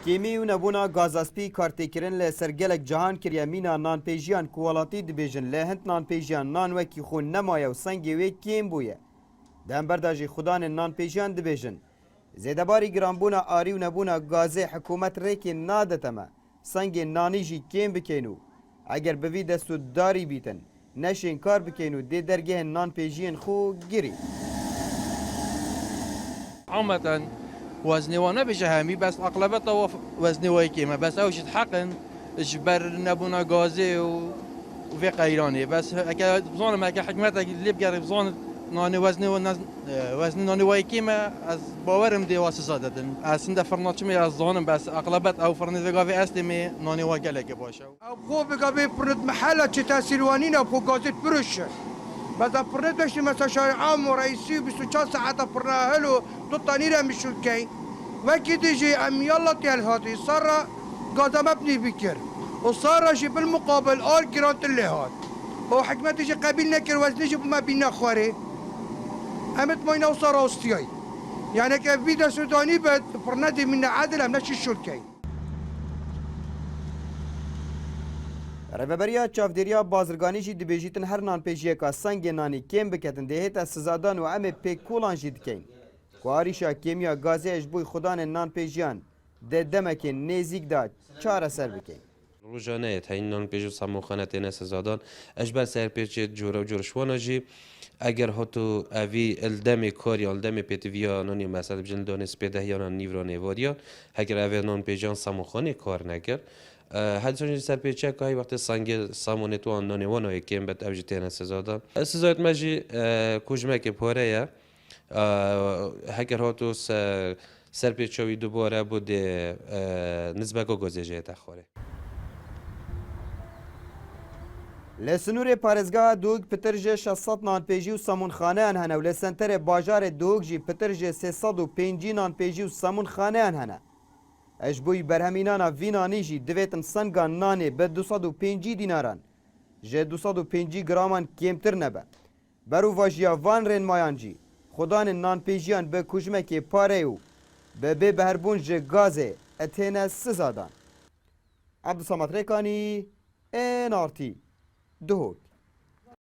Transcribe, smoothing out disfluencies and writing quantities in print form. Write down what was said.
کیمی و نبونا گازاسپی کارتکرین ل سرگلک جهان کریه مینا نان پیجیان کوالاتی دبیجن ل هند نان پیجیان نان وکی خون نمایه و سنگی وی کیم بویه دنبرداجی خودان نان پیجیان دبیجن زیدباری گرانبونا آری و نبونا گازه حکومت ریکی نادتما سنگ نانیجی کیم بکینو اگر بوی دستو داری بیتن نشین کار بکینو دی درگه نان پیجین خو گیری عامة وزني وانا بجهامي بس اغلبته وزني ويكيمه بس اوش حقن اجبر نبونا غازي وفي قيراني بس اكا بزون ما حكمتك اللي بقى بزون ناني وزني ناني ويكيمه از باورم دي واسسادتن اسنده فرناتشمي از زونم بس اغلبت او فرني غافي اسلمي ناني وقلك باشه او خوب غافي برد محله تاسيلوانين او غازي بروش بس فرد بشي مثلا شارع عام ورئيسي ب 24 ساعه فرناهلو تطانيرا مشوكي وكي تيجي ام يلا تيال هاتي صار غازا مبني بكر وصار شي بالمقابل اول كرات اللي هات وحكمة تيجي قابلنا كر وزني جب ما بينا خواري امت ماينا وصار اوستياي يعني كيف فيدا سوداني بد فرنادي من عادل ام نشي الشركي رببریا چافدریا بازرگانی جی دبیجیتن هر نان پیجیه که سنگ نانی کم بکتن دهیت از سزادان و ام پیکولان جی دکین کواریشا کیمیا گازی اجبوی خودان نان پیجیان ده دمکن نیزیک دا چاره سر بکین روزانه تاین نان پیجو ساموخانه تینه سزادان اجبر سر پیچه جورا و جورشوانا جی اگر هاتو اوی الدم کاری الدم پیتویا نانی مثلا بجن دانس پیده یا نان نیورانه واریا اگر اوی نان پیجان ساموخانه کار نکرد حدیثی سر پیچه که وقت سنگ سامونه تو آن نانوانو یکیم بد اوجتین سزادا سزاد ماجی کوچمه که پاره یا هکر هاتو سر پیچه‌وی دوباره بوده نسبت گازیجه تخوره لسنور پارزگاه دوگ پترج 600 نان پیجی و سامون خانه انهنه و لسنتر باجار دوگ جی پترج 305 نان پیجی و سامون خانه انهنه اجبوی برهمینانا وینانی جی دویتن سنگان نانه به 205 دیناران جه 205 گرامان کمتر نبه برو واجیا وان رین مایان جی خودان نان پیجیان به کجمه که پاره و به بهربون جه گازه اتینه سزادان عبدالصمد ریکانی NRT دهوک